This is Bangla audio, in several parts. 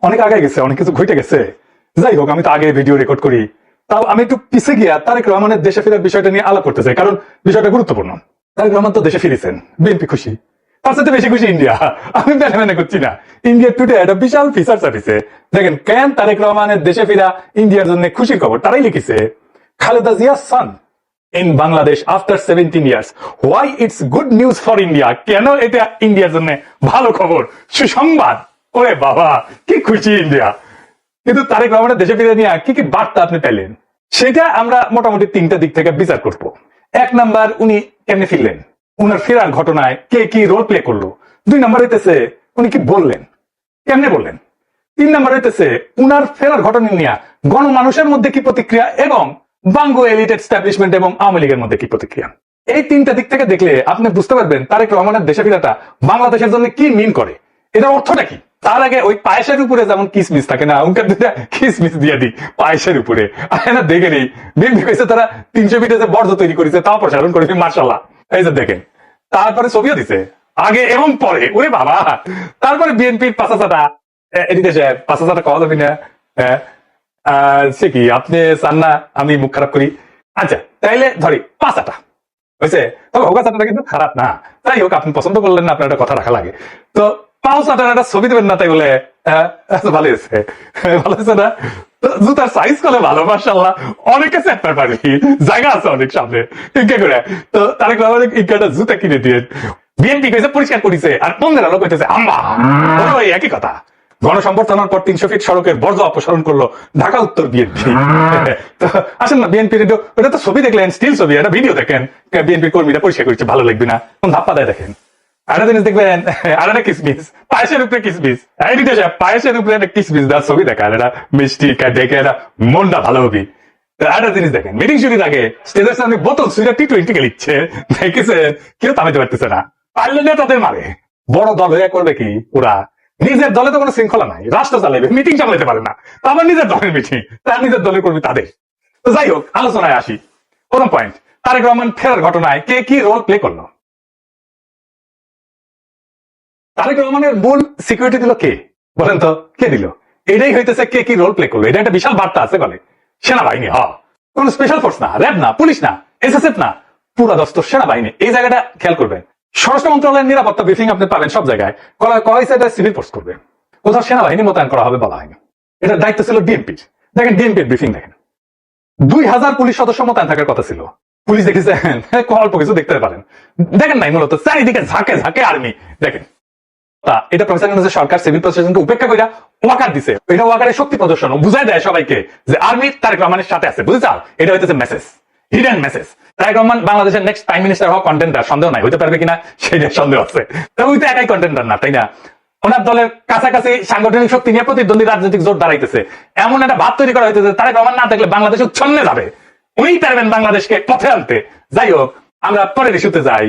অনেক আগে গেছে, অনেক কিছু ঘটে গেছে। যাই হোক, আমি তো আগে ভিডিও রেকর্ড করি, তাও আমি একটু পিছিয়ে গিয়া তারেক রহমানের দেশে ফেরার বিষয়টা নিয়ে আলাপ করতে চাই, কারণ বিষয়টা গুরুত্বপূর্ণ। তারেক রহমান তো দেশে ফিরেছেন, বিএনপি খুশি, তার সাথে বেশি খুশি ইন্ডিয়া। আমি মেনে করছি না। ইন্ডিয়া টুডে একটা বিশাল ফিচার সার্ভিসে দেখেন কেন তারেক রহমানের দেশে ফিরা ইন্ডিয়ার জন্য খুশির খবর। তারাই লিখেছে, খালেদা জিয়ার সন in Bangladesh after 17 years. Why it's good news for India? কেন এটা ইন্ডিয়ার জন্য ভালো খবর, সুসংবাদ। ওরে বাবা, কি খুশি ইন্ডিয়া। কিন্তু তারেক রহমানের দেশে ফিরে নিয়ে কি কি বার্তা আপনি পেলেন, সেটা আমরা মোটামুটি তিনটা দিক থেকে বিচার করব। এক নাম্বার, উনি কেমনে ফিরলেন, উনার ফেরার ঘটনায় কে কি রোল প্লে করলো। দুই নাম্বার হইতেছে উনি কি বললেন, কেমনে বললেন। তিন নাম্বার হইতেছে উনার ফেরার ঘটনা নিয়ে গণমানুষের মধ্যে কি প্রতিক্রিয়া, এবং বাঙ্গো এলিট এস্টাবলিশমেন্ট এবং আওয়ামী লীগের মধ্যে কি প্রতিক্রিয়া। এই তিনটা দিক থেকে দেখলে আপনি বুঝতে পারবেন তারেক রহমানের দেশে ফেরাটা বাংলাদেশের জন্য কি মিন করে, এটার অর্থটা কি। তার আগে ওই পায়েসের উপরে যেমন কিসমিস থাকে না, উনকার দুটা কিসমিস দিয়ে দিই পায়েসের উপরে। না দেখে নেই বিএনপি কইছে তারা 300 ফিটে যে বর্জ্য তৈরি করেছে তাও প্রসারণ করেছে, মার্শাল্লাহ। এই যে দেখেন, তারপরে ছবিও দিছে আগে এবং পরে, ওরে বাবা। তারপরে বিএনপির পাঁচাচাটা এদিকে পাঁচাচাটা কওয়া যাবে না, সে কি আপনি চান না আমি মুখ খারাপ করি। আচ্ছা তাইলে ধরি পাঁচাটা হয়েছে, তবে হোকাচাটা কিন্তু খারাপ না। যাই হোক, আপনি পছন্দ করলেন না, আপনার একটা কথা রাখা লাগে। তো পাঁচাটার একটা ছবি দেবেন না, তাই বলে ভালো হয়েছে, ভালো হয়েছে না। জুতার সাইজ করলে ভালো, মাশাআল্লাহ। অনেকে চেপটার পারি, জায়গা আছে অনেক সামনে ইনকা করে। তো তারেক রহমান ইনকাটা জুতা কিনে দিয়ে বিএনপি কইছে পরিষ্কার করেছে, আর 15 লোক কইতেছে আম্মা। ওই একই কথা। গণসম্বর্ধনার পর 300 ফিট সড়কের বর্জ্য অপসারণ করলো ঢাকা উত্তর বিএনপি। তো আসেন না, বিএনপি ওটা তো ছবি দেখলেন, স্টিল ছবি, একটা ভিডিও দেখেন, বিএনপি কর্মীরা পরিষ্কার করছে, ভালো লাগবে না? কোন ধাপ্পা দেয় দেখেন। আরেকটা জিনিস দেখবেন, আরেকটা কিসমিস, পায়েসের উপরে কিসমিস, পায়েসের উপরে একটা কিসমিস দেওয়ার ছবি দেখান, এটা মিষ্টি দেখে এটা মনটা ভালো হবে। আরেকটা জিনিস দেখেন, মিটিং শুরুর আগে স্টেজের সামনে বোতল সুইরা T20 কে লিখছে, দেখেছেন? কেউ থামাইতে পারতেছে না, পারলে না তাদের মারে। বড় দল হয়ে করবে কি ওরা, নিজের দলে তো কোনো শৃঙ্খলা নাই, রাষ্ট্র চালাইবে, মিটিং সামলাইতে পারে না, আবার নিজের দলের মিটিং, তার নিজের দলের কর্মী তাদের। তো যাই হোক, আলোচনায় আসি। প্রথম পয়েন্ট, তারেক রহমান ফেরার ঘটনায় কে কি রোল প্লে করলো। তারেক রহমানের মূল সিকিউরিটি দিল কে, বলেন তো কে দিল? এটাই হইতেছে কে কি রোল প্লে করলো। এটা একটা বিশাল বার্তা আছে বলে। সেনাবাহিনী, কোন স্পেশাল ফোর্স না, র্যাব না, পুলিশ না, এসএসএফ না, পুরা দস্তর সেনাবাহিনী। এই জায়গাটা খেয়াল করবেন। স্বরাষ্ট্র মন্ত্রণালয়ের নিরাপত্তা ব্রিফিং আপনি পাবেন সব জায়গায়, কয়েছে এটা সিভিল ফোর্স করবে, কোথাও সেনাবাহিনী মোতায়েন করা হবে বলা হয়নি। এটার দায়িত্ব ছিল ডিএমপির। দেখেন ডিএমপির ব্রিফিং দেখেন, 2000 পুলিশ সদস্য মোতায়েন থাকার কথা ছিল। পুলিশ দেখেছেন অল্প কিছু দেখতে পারেন, দেখেন নাই, মূলত চারিদিকে ঝাঁকে ঝাঁকে আর্মি। দেখেন এটা প্রফেসর সরকার সিভিল প্রশাসনকে উপেক্ষা করে ওয়াকার দিছে। এটা ওয়াকারের শক্তি প্রদর্শন, বুঝাই দেয় সবাইকে যে আর্মি তারেক রহমানের সাথে আছে, বুঝে চাও? এটা হইতেছে message, hidden message. Tarique Rahman বাংলাদেশের নেক্সট প্রাইম মিনিস্টার হওয়া কন্টেন্টার, সন্দেহ নাই, হইতে পারবে কিনা সেটা সন্দেহ আছে। ওই তো একাই কন্টেন্টার না, তাই না? ওনার দলের কাছাকাছি সাংগঠনিক শক্তি নিয়ে প্রতিদ্বন্দ্বী রাজনৈতিক জোট দাঁড়াইতেছে, এমন একটা ভাব তৈরি করা হইতেছে তারেক রহমান না থাকলে বাংলাদেশ উচ্ছন্নে যাবে, উনি পারবেন বাংলাদেশকে পথে আনতে। যাই হোক, আমরা পরের ইস্যুতে যাই।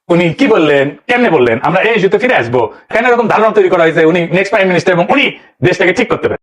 উনি কি বললেন, কেমনে বললেন, আমরা এই ইস্যুতে ফিরে আসবো। কেন এরকম ধারণা তৈরি করা হয়েছে উনি নেক্সট প্রাইম মিনিস্টার এবং উনি দেশটাকে ঠিক করতে পারেন।